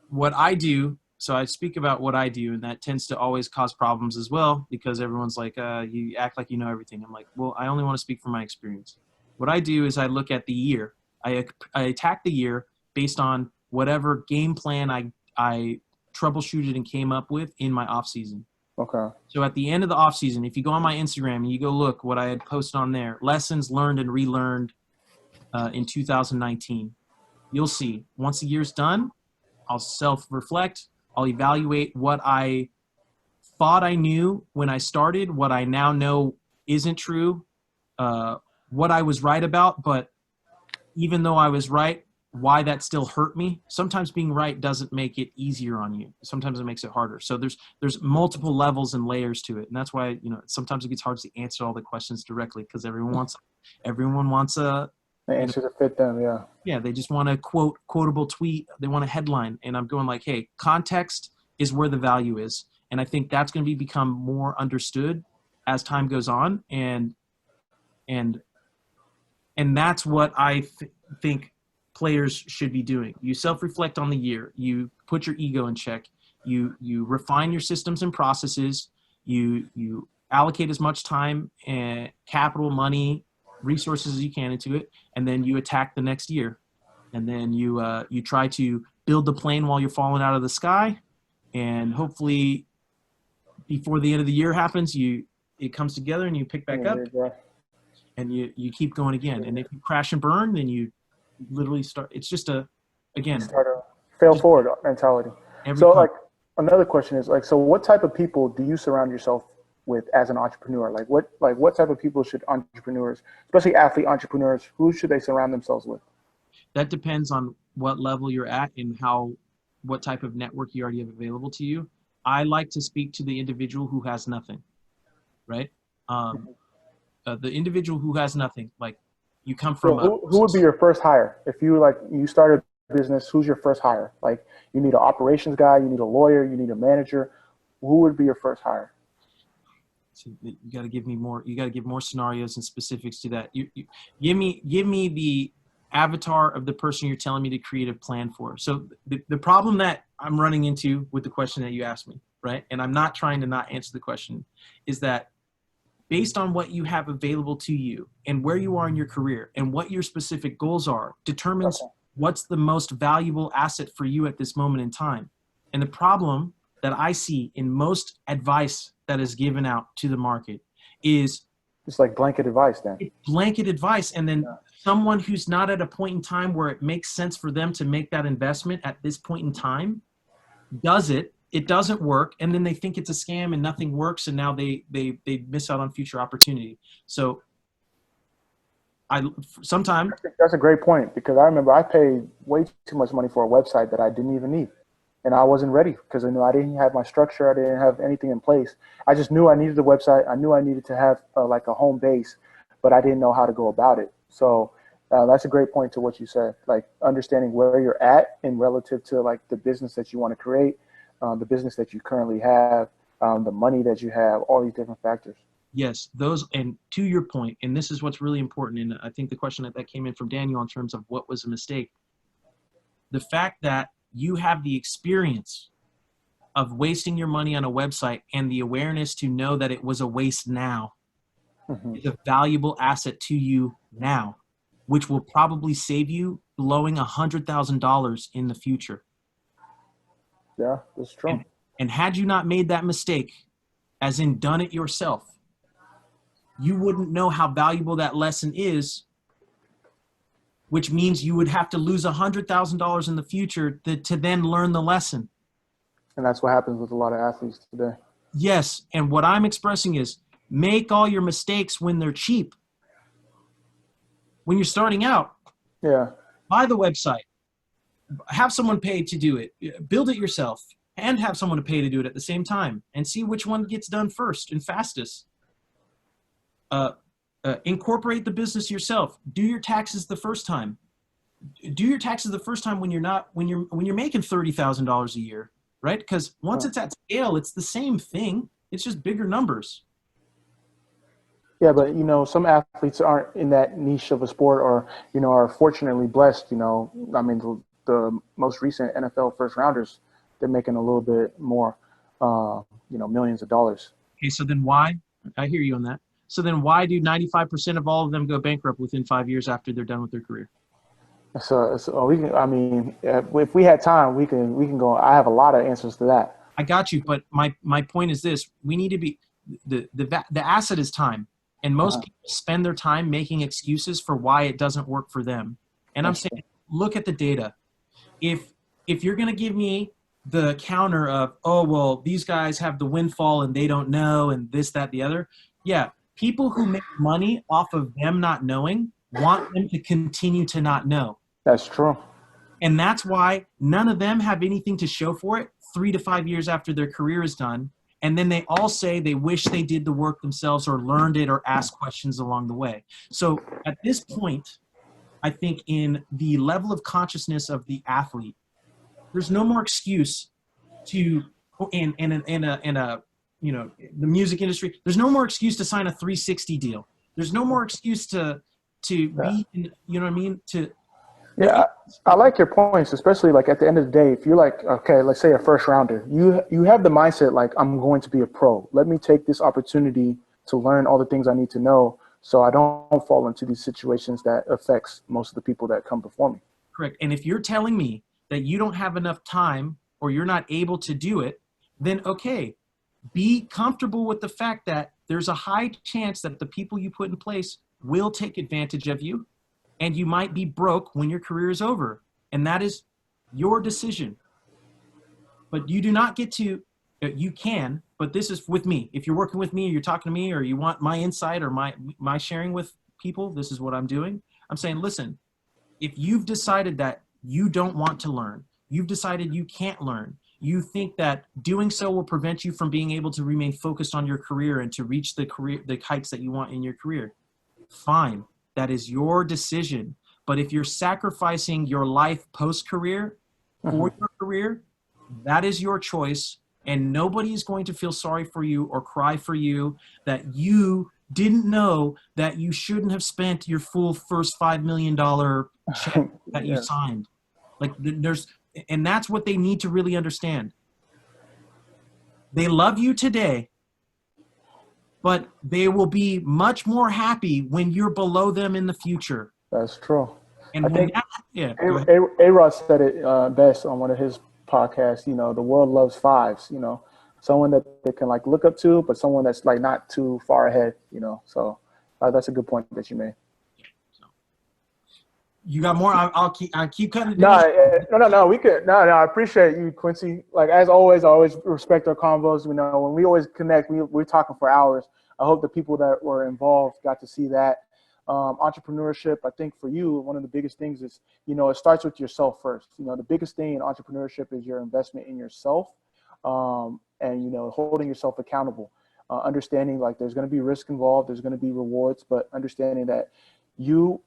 what I do, so I speak about what I do, and that tends to always cause problems as well because everyone's like, you act like you know everything. I'm like, well, I only want to speak from my experience. What I do is I look at the year. I attack the year based on whatever game plan I troubleshooted and came up with in my off season. Okay. So at the end of the off season, if you go on my Instagram and you go look what I had posted on there, lessons learned and relearned in 2019, you'll see once the year's done, I'll self-reflect. I'll evaluate what I thought I knew when I started, what I now know isn't true, what I was right about, but even though I was right, why that still hurt me. Sometimes being right doesn't make it easier on you. Sometimes it makes it harder. So there's multiple levels and layers to it. And that's why, sometimes it gets hard to answer all the questions directly because everyone wants a The answer to fit them, yeah. Yeah, they just want a quotable tweet. They want a headline. And I'm going like, hey, context is where the value is. And I think that's going to become more understood as time goes on. And that's what I think players should be doing. You self-reflect on the year. You put your ego in check. You refine your systems and processes. You allocate as much time and capital, money, resources as you can into it, and then you attack the next year. And then you try to build the plane while you're falling out of the sky, and hopefully before the end of the year happens, it comes together and you pick back up, and you keep going again. And if you crash and burn, then you literally start. It's just start a fail forward mentality. So like another question is like, so what type of people do you surround yourself with as an entrepreneur? Like what type of people should entrepreneurs, especially athlete entrepreneurs, who should they surround themselves with? That depends on what level you're at and what type of network you already have available to you. I like to speak to the individual who has nothing, right? The individual who has nothing, like you come from. So who would be your first hire? If you started a business, who's your first hire? Like you need an operations guy, you need a lawyer, you need a manager. Who would be your first hire? So you got to give me more. You got to give more scenarios and specifics to that. You give me the avatar of the person you're telling me to create a plan for. So the problem that I'm running into with the question that you asked me, right? And I'm not trying to not answer the question, is that based on what you have available to you and where you are in your career and what your specific goals are determines what's the most valuable asset for you at this moment in time. And the problem that I see in most advice that is given out to the market is it's like blanket advice then. Blanket advice. And then someone who's not at a point in time where it makes sense for them to make that investment at this point in time does it it doesn't work, and then they think it's a scam and nothing works, and now they miss out on future opportunity. So sometimes I think that's a great point, because I remember I paid way too much money for a website that I didn't even need. And I wasn't ready because I knew I didn't have my structure. I didn't have anything in place. I just knew I needed a website. I knew I needed to have like a home base, but I didn't know how to go about it. So that's a great point to what you said, like understanding where you're at in relative to like the business that you want to create, the business that you currently have, the money that you have, all these different factors. yes, those, and to your point, and this is what's really important, and I think the question that came in from Daniel in terms of what was a mistake, the fact that you have the experience of wasting your money on a website and the awareness to know that it was a waste now is a valuable asset to you now, which will probably save you blowing $100,000 in the future. Yeah, that's true. And had you not made that mistake, as in done it yourself, you wouldn't know how valuable that lesson is, which means you would have to lose $100,000 in the future to then learn the lesson. And that's what happens with a lot of athletes today. Yes, and what I'm expressing is make all your mistakes when they're cheap. When you're starting out, Yeah, buy the website, have someone pay to do it, build it yourself, and have someone to pay to do it at the same time, and see which one gets done first and fastest. Incorporate the business yourself. Do your taxes the first time. Do your taxes the first time when you're making $30,000 a year, right? Because once it's at scale, it's the same thing. It's just bigger numbers. yeah, but some athletes aren't in that niche of a sport, or are fortunately blessed. I mean, the most recent NFL first rounders, they're making a little bit more, millions of dollars. Okay, so then why? I hear you on that. So then why do 95% of all of them go bankrupt within 5 years after they're done with their career? So we can. I mean, if we had time, we can go. I have a lot of answers to that. I got you, but my point is this: we need to be the asset is time, and most people spend their time making excuses for why it doesn't work for them. And I'm saying, look at the data. If you're going to give me the counter of, oh well, these guys have the windfall and they don't know, and this, that, the other, yeah, people who make money off of them not knowing want them to continue to not know. That's true. And that's why none of them have anything to show for it 3 to 5 years after their career is done. And then they all say they wish they did the work themselves or learned it or asked questions along the way. So at this point, I think in the level of consciousness of the athlete, there's no more excuse to, in a the music industry, there's no more excuse to sign a 360 deal. There's no more excuse to be, you know what I mean? Yeah, I like your points, especially like at the end of the day, if you're like, okay, let's say a first rounder, you have the mindset like, I'm going to be a pro. Let me take this opportunity to learn all the things I need to know so I don't fall into these situations that affects most of the people that come before me. Correct. And if you're telling me that you don't have enough time or you're not able to do it, then okay, be comfortable with the fact that there's a high chance that the people you put in place will take advantage of you. And you might be broke when your career is over. And that is your decision. But you do not get to, you can, but this is with me. If you're working with me or you're talking to me or you want my insight or my sharing with people, this is what I'm doing. I'm saying, listen, if you've decided that you don't want to learn, you've decided you can't learn, you think that doing so will prevent you from being able to remain focused on your career and to reach the heights that you want in your career, fine. That is your decision. But if you're sacrificing your life post-career for your career, that is your choice. And nobody is going to feel sorry for you or cry for you that you didn't know that you shouldn't have spent your full first $5 million check that you signed. Like and that's what they need to really understand. They love you today, but they will be much more happy when you're below them in the future. That's true. And I think A-Rod said it best on one of his podcasts. The world loves fives. Someone that they can like look up to, but someone that's like not too far ahead. So that's a good point that you made. You got more? I keep cutting it No, down. no. We could. No. I appreciate you, Quincy. Like as always, I always respect our convos. You know, when we always connect, we're talking for hours. I hope the people that were involved got to see that. Entrepreneurship, I think for you, one of the biggest things is, you know, it starts with yourself first. You know, the biggest thing in entrepreneurship is your investment in yourself, and you know, holding yourself accountable. Understanding like there's going to be risk involved, there's going to be rewards, but understanding that you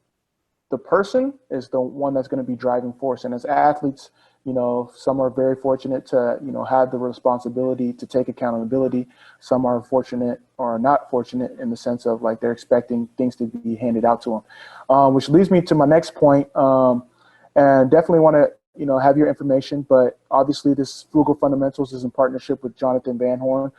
the person is the one that's going to be driving force. And as athletes, you know, some are very fortunate to, you know, have the responsibility to take accountability. Some are fortunate or not fortunate in the sense of like they're expecting things to be handed out to them, which leads me to my next point. And definitely want to, you know, have your information, but obviously this Frugal Fundamentals is in partnership with Jonathan Van Horn.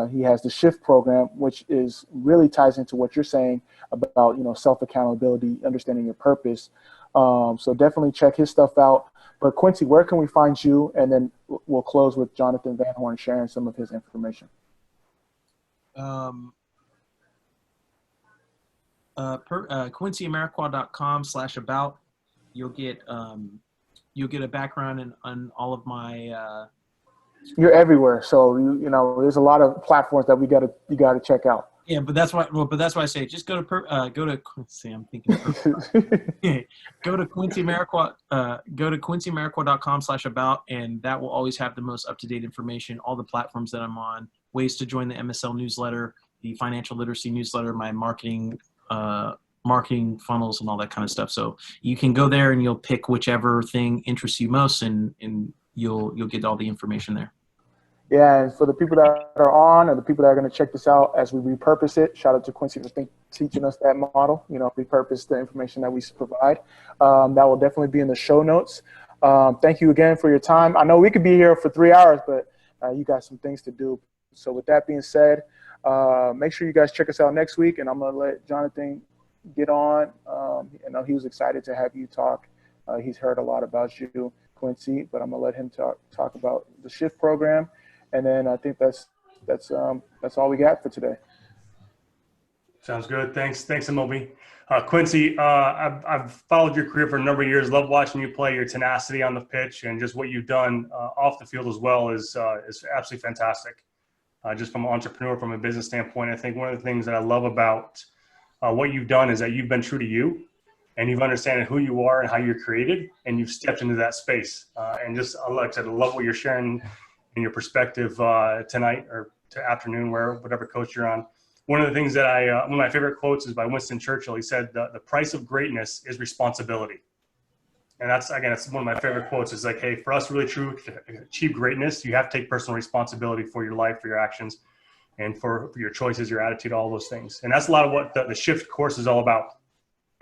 He has the Shift program, which is really ties into what you're saying about, you know, self-accountability, understanding your purpose. So definitely check his stuff out. But Quincy, where can we find you? And then we'll close with Jonathan Van Horn sharing some of his information. QuincyAmarikwa.com/about. You'll get a background on all of my. You're everywhere, so you know there's a lot of platforms that you gotta check out. Yeah, but that's why. Well, but that's why I say just go to Quincy. I'm thinking. Go to Quincy Amarikwa. Go to QuincyAmarikwa.com/about, and that will always have the most up-to-date information. All the platforms that I'm on, ways to join the MSL newsletter, the financial literacy newsletter, my marketing funnels, and all that kind of stuff. So you can go there and you'll pick whichever thing interests you most, and you'll get all the information there. Yeah, and for the people that are on or the people that are going to check this out as we repurpose it, shout out to Quincy for teaching us that model, you know, repurpose the information that we provide. That will definitely be in the show notes. Thank you again for your time. I know we could be here for 3 hours, but you got some things to do. So with that being said, make sure you guys check us out next week, and I'm going to let Jonathan get on. I know he was excited to have you talk. He's heard a lot about you, Quincy, but I'm going to let him talk about the Shift program. And then I think that's all we got for today. Sounds good. Thanks, Amobi. Quincy, I've followed your career for a number of years. Love watching you play. Your tenacity on the pitch and just what you've done off the field as well is absolutely fantastic. Just from an entrepreneur, from a business standpoint, I think one of the things that I love about what you've done is that you've been true to you, and you've understood who you are and how you're created, and you've stepped into that space. And just like I said, I love what you're sharing in your perspective tonight or to afternoon, whatever coach you're on. One of the things that one of my favorite quotes is by Winston Churchill. He said, the price of greatness is responsibility. And that's one of my favorite quotes. Is like, hey, for us really true to achieve greatness, you have to take personal responsibility for your life, for your actions, and for your choices, your attitude, all those things. And that's a lot of what the Shift course is all about,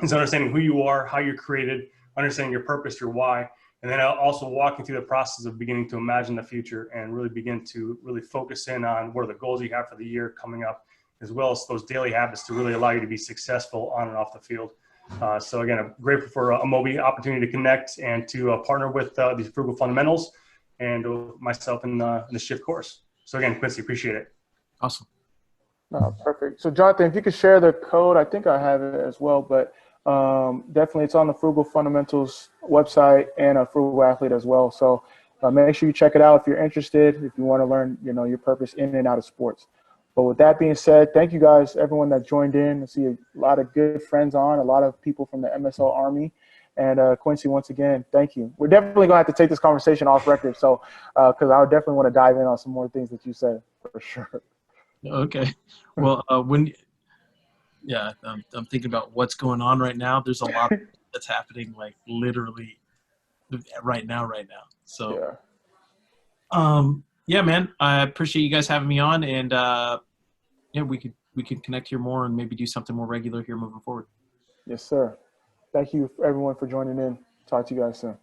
is understanding who you are, how you're created, understanding your purpose, your why, and then also walking through the process of beginning to imagine the future and really begin to really focus in on what are the goals you have for the year coming up, as well as those daily habits to really allow you to be successful on and off the field. So again, I'm grateful for Amobi opportunity to connect and to partner with the Frugal Fundamentals and myself in the Shift course. So again, Quincy, appreciate it. Awesome. Perfect. So Jonathan, if you could share the code, I think I have it as well, but definitely it's on the Frugal Fundamentals website and a Frugal Athlete as well. So make sure you check it out if you're interested, if you want to learn, you know, your purpose in and out of sports. But with that being said, thank you guys, everyone that joined in. I see a lot of good friends on, a lot of people from the MSL Army. And Quincy, once again, thank you. We're definitely going to have to take this conversation off record. So, because I would definitely want to dive in on some more things that you said for sure. Okay. Well, I'm thinking about what's going on right now. There's a lot that's happening, like literally right now. So, yeah, man, I appreciate you guys having me on, and yeah, we could connect here more and maybe do something more regular here moving forward. Yes, sir. Thank you everyone for joining in. Talk to you guys soon.